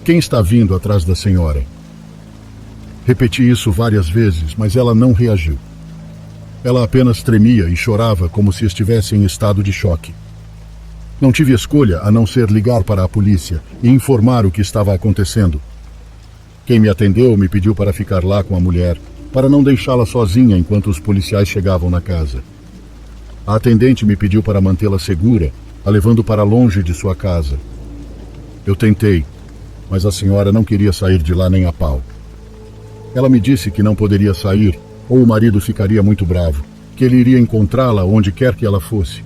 Speaker 1: Quem está vindo atrás da senhora?" Repeti isso várias vezes, mas ela não reagiu. Ela apenas tremia e chorava como se estivesse em estado de choque. Não tive escolha a não ser ligar para a polícia e informar o que estava acontecendo. Quem me atendeu me pediu para ficar lá com a mulher, para não deixá-la sozinha enquanto os policiais chegavam na casa. A atendente me pediu para mantê-la segura, a levando para longe de sua casa. Eu tentei, mas a senhora não queria sair de lá nem a pau. Ela me disse que não poderia sair, ou o marido ficaria muito bravo, que ele iria encontrá-la onde quer que ela fosse.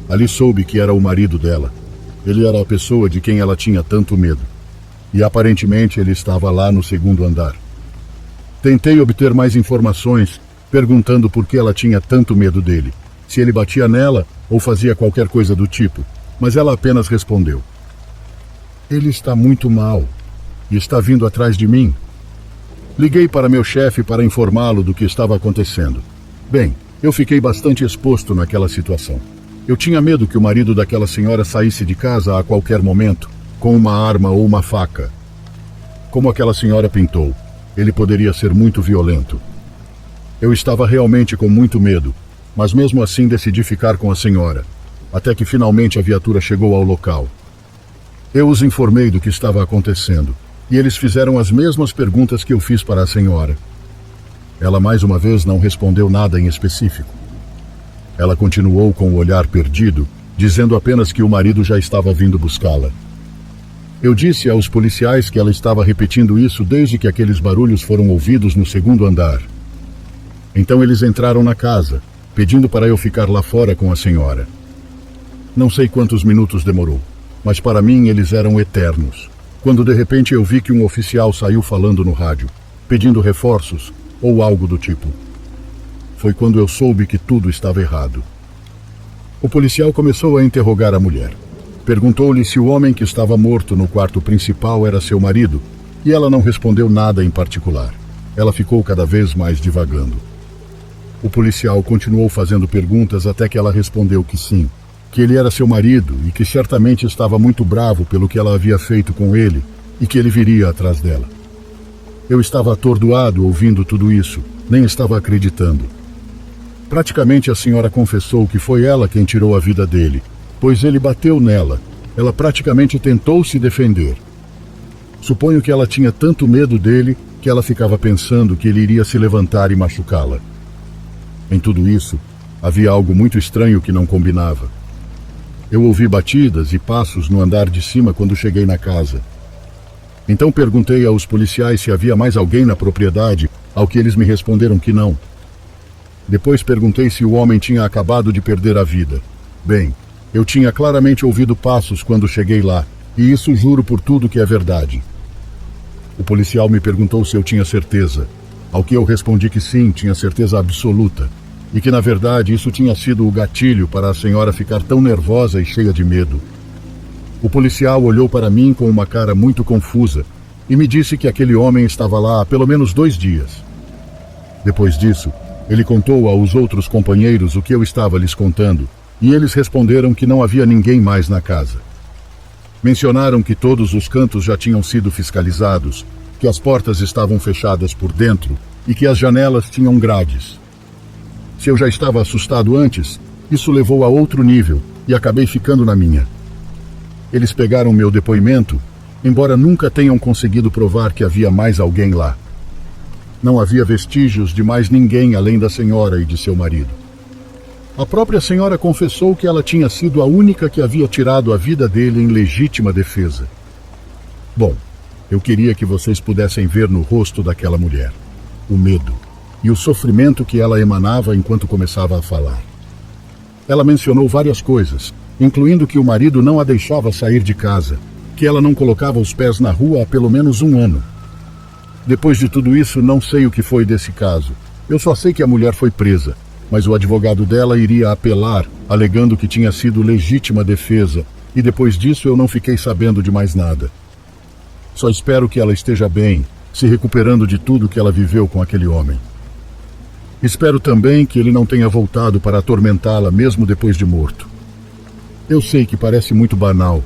Speaker 1: Ali soube que era o marido dela. Ele era a pessoa de quem ela tinha tanto medo. E aparentemente ele estava lá no segundo andar. Tentei obter mais informações, perguntando por que ela tinha tanto medo dele, se ele batia nela ou fazia qualquer coisa do tipo, mas ela apenas respondeu: "Ele está muito mal e está vindo atrás de mim." Liguei para meu chefe para informá-lo do que estava acontecendo. Bem, eu fiquei bastante exposto naquela situação. Eu tinha medo que o marido daquela senhora saísse de casa a qualquer momento, com uma arma ou uma faca. Como aquela senhora pintou, ele poderia ser muito violento. Eu estava realmente com muito medo, mas mesmo assim decidi ficar com a senhora, até que finalmente a viatura chegou ao local. Eu os informei do que estava acontecendo, e eles fizeram as mesmas perguntas que eu fiz para a senhora. Ela mais uma vez não respondeu nada em específico. Ela continuou com o olhar perdido, dizendo apenas que o marido já estava vindo buscá-la. Eu disse aos policiais que ela estava repetindo isso desde que aqueles barulhos foram ouvidos no segundo andar. Então eles entraram na casa, pedindo para eu ficar lá fora com a senhora. Não sei quantos minutos demorou, mas para mim eles eram eternos, quando de repente eu vi que um oficial saiu falando no rádio, pedindo reforços ou algo do tipo. Foi quando eu soube que tudo estava errado. O policial começou a interrogar a mulher. Perguntou-lhe se o homem que estava morto no quarto principal era seu marido, e ela não respondeu nada em particular. Ela ficou cada vez mais divagando. O policial continuou fazendo perguntas até que ela respondeu que sim, que ele era seu marido e que certamente estava muito bravo pelo que ela havia feito com ele e que ele viria atrás dela. Eu estava atordoado ouvindo tudo isso, nem estava acreditando. Praticamente a senhora confessou que foi ela quem tirou a vida dele, pois ele bateu nela. Ela praticamente tentou se defender. Suponho que ela tinha tanto medo dele que ela ficava pensando que ele iria se levantar e machucá-la. Em tudo isso, havia algo muito estranho que não combinava. Eu ouvi batidas e passos no andar de cima quando cheguei na casa. Então perguntei aos policiais se havia mais alguém na propriedade, ao que eles me responderam que não. Depois perguntei se o homem tinha acabado de perder a vida. Bem, eu tinha claramente ouvido passos quando cheguei lá, e isso juro por tudo que é verdade. O policial me perguntou se eu tinha certeza, ao que eu respondi que sim, tinha certeza absoluta, e que na verdade isso tinha sido o gatilho para a senhora ficar tão nervosa e cheia de medo. O policial olhou para mim com uma cara muito confusa e me disse que aquele homem estava lá há pelo menos 2 dias. Depois disso, ele contou aos outros companheiros o que eu estava lhes contando, e eles responderam que não havia ninguém mais na casa. Mencionaram que todos os cantos já tinham sido fiscalizados, que as portas estavam fechadas por dentro e que as janelas tinham grades. Se eu já estava assustado antes, isso levou a outro nível e acabei ficando na minha. Eles pegaram meu depoimento, embora nunca tenham conseguido provar que havia mais alguém lá. Não havia vestígios de mais ninguém além da senhora e de seu marido. A própria senhora confessou que ela tinha sido a única que havia tirado a vida dele em legítima defesa. Bom, eu queria que vocês pudessem ver no rosto daquela mulher o medo e o sofrimento que ela emanava enquanto começava a falar. Ela mencionou várias coisas, incluindo que o marido não a deixava sair de casa, que ela não colocava os pés na rua há pelo menos 1 ano. Depois de tudo isso, não sei o que foi desse caso. Eu só sei que a mulher foi presa, mas o advogado dela iria apelar, alegando que tinha sido legítima defesa, e depois disso eu não fiquei sabendo de mais nada. Só espero que ela esteja bem, se recuperando de tudo que ela viveu com aquele homem. Espero também que ele não tenha voltado para atormentá-la mesmo depois de morto. Eu sei que parece muito banal,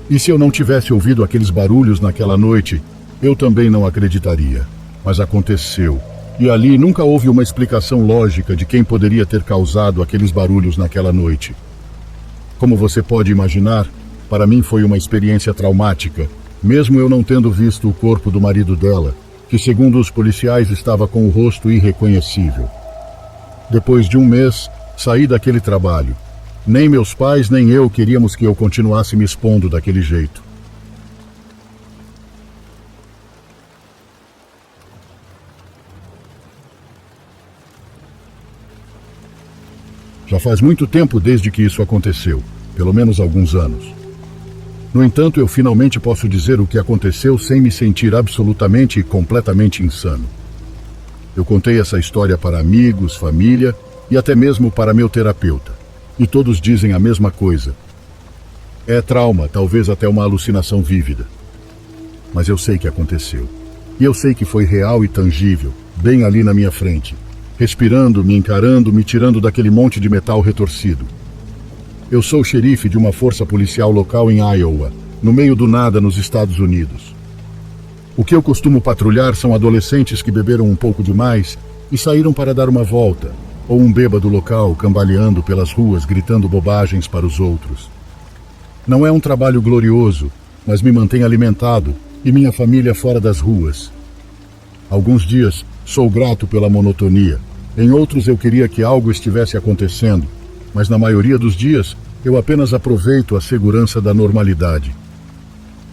Speaker 1: e se eu não tivesse ouvido aqueles barulhos naquela noite, eu também não acreditaria. Mas aconteceu, e ali nunca houve uma explicação lógica de quem poderia ter causado aqueles barulhos naquela noite. Como você pode imaginar, para mim foi uma experiência traumática, mesmo eu não tendo visto o corpo do marido dela, que segundo os policiais estava com o rosto irreconhecível. Depois de 1 mês, saí daquele trabalho. Nem meus pais nem eu queríamos que eu continuasse me expondo daquele jeito. Já faz muito tempo desde que isso aconteceu, pelo menos alguns anos. No entanto, eu finalmente posso dizer o que aconteceu sem me sentir absolutamente e completamente insano. Eu contei essa história para amigos, família e até mesmo para meu terapeuta. E todos dizem a mesma coisa. É trauma, talvez até uma alucinação vívida. Mas eu sei que aconteceu. E eu sei que foi real e tangível, bem ali na minha frente, respirando, me encarando, me tirando daquele monte de metal retorcido. Eu sou o xerife de uma força policial local em Iowa, no meio do nada nos Estados Unidos. O que eu costumo patrulhar são adolescentes que beberam um pouco demais e saíram para dar uma volta, ou um bêbado local cambaleando pelas ruas gritando bobagens para os outros. Não é um trabalho glorioso, mas me mantém alimentado e minha família fora das ruas. Alguns dias sou grato pela monotonia, em outros eu queria que algo estivesse acontecendo, mas na maioria dos dias eu apenas aproveito a segurança da normalidade.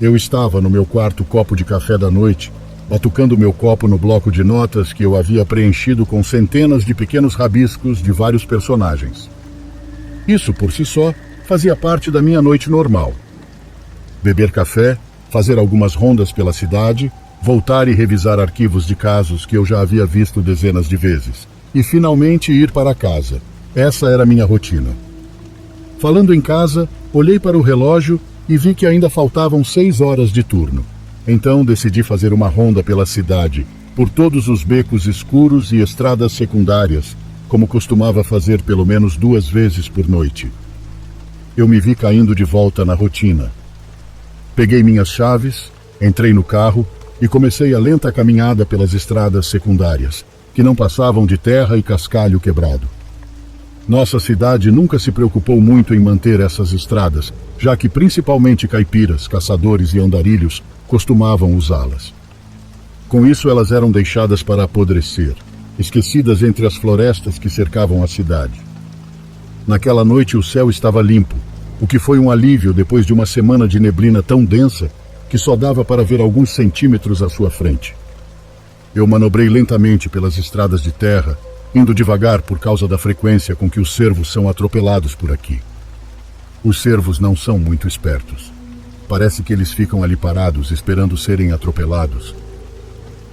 Speaker 1: Eu estava no meu quarto copo de café da noite, batucando meu copo no bloco de notas que eu havia preenchido com centenas de pequenos rabiscos de vários personagens. Isso, por si só, fazia parte da minha noite normal. Beber café, fazer algumas rondas pela cidade, voltar e revisar arquivos de casos que eu já havia visto dezenas de vezes, e finalmente ir para casa. Essa era a minha rotina. Falando em casa, olhei para o relógio e vi que ainda faltavam 6 horas de turno. Então decidi fazer uma ronda pela cidade, por todos os becos escuros e estradas secundárias, como costumava fazer pelo menos 2 vezes por noite. Eu me vi caindo de volta na rotina. Peguei minhas chaves, entrei no carro e comecei a lenta caminhada pelas estradas secundárias, que não passavam de terra e cascalho quebrado. Nossa cidade nunca se preocupou muito em manter essas estradas, já que principalmente caipiras, caçadores e andarilhos costumavam usá-las. Com isso, elas eram deixadas para apodrecer, esquecidas entre as florestas que cercavam a cidade. Naquela noite o céu estava limpo, o que foi um alívio depois de uma semana de neblina tão densa que só dava para ver alguns centímetros à sua frente. Eu manobrei lentamente pelas estradas de terra, indo devagar por causa da frequência com que os cervos são atropelados por aqui. Os cervos não são muito espertos. Parece que eles ficam ali parados, esperando serem atropelados.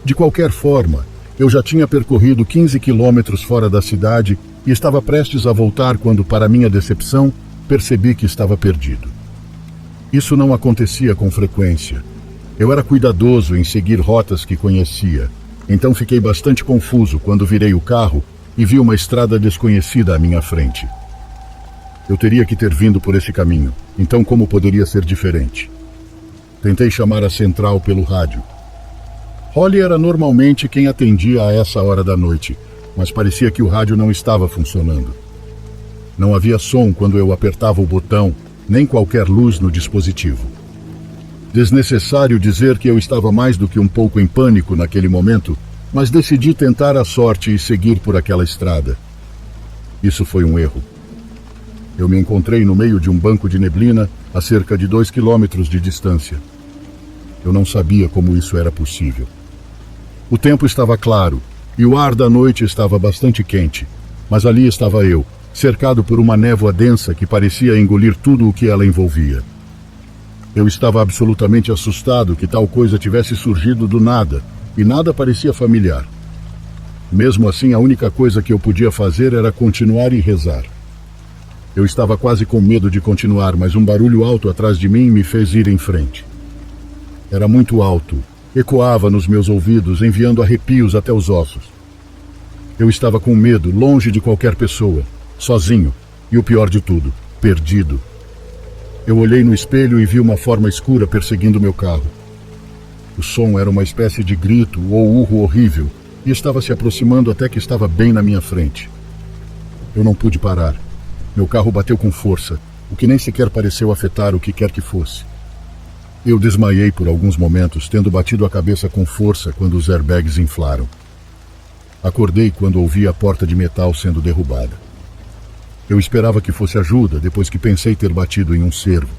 Speaker 1: De qualquer forma, eu já tinha percorrido 15 quilômetros fora da cidade e estava prestes a voltar quando, para minha decepção, percebi que estava perdido. Isso não acontecia com frequência. Eu era cuidadoso em seguir rotas que conhecia, então fiquei bastante confuso quando virei o carro e vi uma estrada desconhecida à minha frente. Eu teria que ter vindo por esse caminho, então como poderia ser diferente? Tentei chamar a central pelo rádio. Holly era normalmente quem atendia a essa hora da noite, mas parecia que o rádio não estava funcionando. Não havia som quando eu apertava o botão, nem qualquer luz no dispositivo. Desnecessário dizer que eu estava mais do que um pouco em pânico naquele momento, mas decidi tentar a sorte e seguir por aquela estrada. Isso foi um erro. Eu me encontrei no meio de um banco de neblina a cerca de 2 quilômetros de distância. Eu não sabia como isso era possível. O tempo estava claro e o ar da noite estava bastante quente, mas ali estava eu, cercado por uma névoa densa que parecia engolir tudo o que ela envolvia. Eu estava absolutamente assustado que tal coisa tivesse surgido do nada, e nada parecia familiar. Mesmo assim, a única coisa que eu podia fazer era continuar e rezar. Eu estava quase com medo de continuar, mas um barulho alto atrás de mim me fez ir em frente. Era muito alto, ecoava nos meus ouvidos, enviando arrepios até os ossos. Eu estava com medo, longe de qualquer pessoa, sozinho, e o pior de tudo, perdido. Eu olhei no espelho e vi uma forma escura perseguindo meu carro. O som era uma espécie de grito ou urro horrível e estava se aproximando até que estava bem na minha frente. Eu não pude parar. Meu carro bateu com força, o que nem sequer pareceu afetar o que quer que fosse. Eu desmaiei por alguns momentos, tendo batido a cabeça com força quando os airbags inflaram. Acordei quando ouvi a porta de metal sendo derrubada. Eu esperava que fosse ajuda, depois que pensei ter batido em um cervo.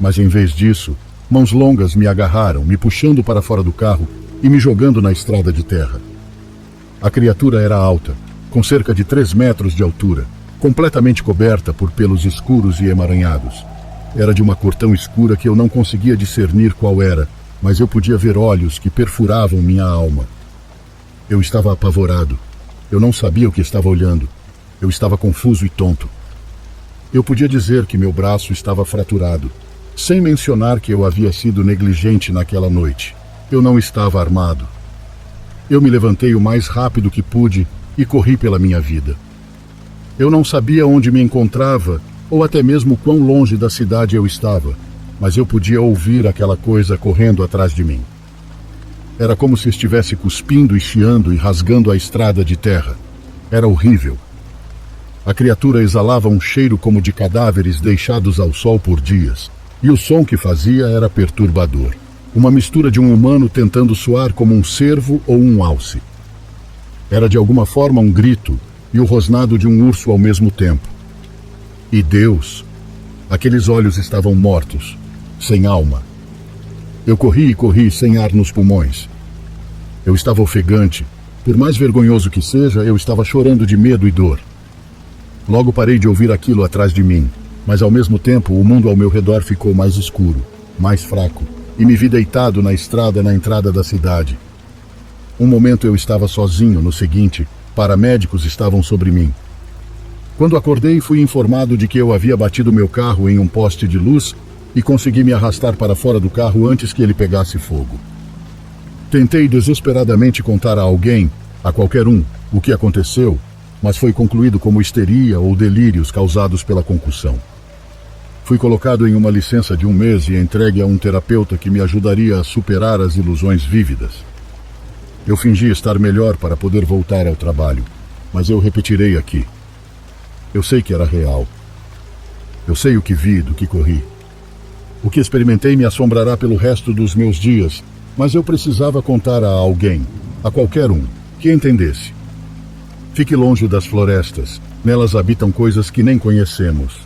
Speaker 1: Mas em vez disso, mãos longas me agarraram, me puxando para fora do carro e me jogando na estrada de terra. A criatura era alta, com cerca de 3 metros de altura, completamente coberta por pelos escuros e emaranhados. Era de uma cor tão escura que eu não conseguia discernir qual era, mas eu podia ver olhos que perfuravam minha alma. Eu estava apavorado. Eu não sabia o que estava olhando. Eu estava confuso e tonto. Eu podia dizer que meu braço estava fraturado, sem mencionar que eu havia sido negligente naquela noite. Eu não estava armado. Eu me levantei o mais rápido que pude e corri pela minha vida. Eu não sabia onde me encontrava, ou até mesmo quão longe da cidade eu estava, mas eu podia ouvir aquela coisa correndo atrás de mim. Era como se estivesse cuspindo e chiando e rasgando a estrada de terra. Era horrível. A criatura exalava um cheiro como de cadáveres deixados ao sol por dias, e o som que fazia era perturbador. Uma mistura de um humano tentando soar como um cervo ou um alce. Era de alguma forma um grito e o rosnado de um urso ao mesmo tempo. E Deus, aqueles olhos estavam mortos, sem alma. Eu corri e corri sem ar nos pulmões. Eu estava ofegante. Por mais vergonhoso que seja, eu estava chorando de medo e dor. Logo parei de ouvir aquilo atrás de mim, mas ao mesmo tempo o mundo ao meu redor ficou mais escuro, mais fraco, e me vi deitado na estrada na entrada da cidade. Um momento eu estava sozinho, no seguinte, paramédicos estavam sobre mim. Quando acordei, fui informado de que eu havia batido meu carro em um poste de luz e consegui me arrastar para fora do carro antes que ele pegasse fogo. Tentei desesperadamente contar a alguém, a qualquer um, o que aconteceu, mas foi concluído como histeria ou delírios causados pela concussão. Fui colocado em uma licença de 1 mês e entregue a um terapeuta que me ajudaria a superar as ilusões vívidas. Eu fingi estar melhor para poder voltar ao trabalho, mas eu repetirei aqui. Eu sei que era real. Eu sei o que vi, do que corri. O que experimentei me assombrará pelo resto dos meus dias, mas eu precisava contar a alguém, a qualquer um, que entendesse. Fique longe das florestas. Nelas habitam coisas que nem conhecemos.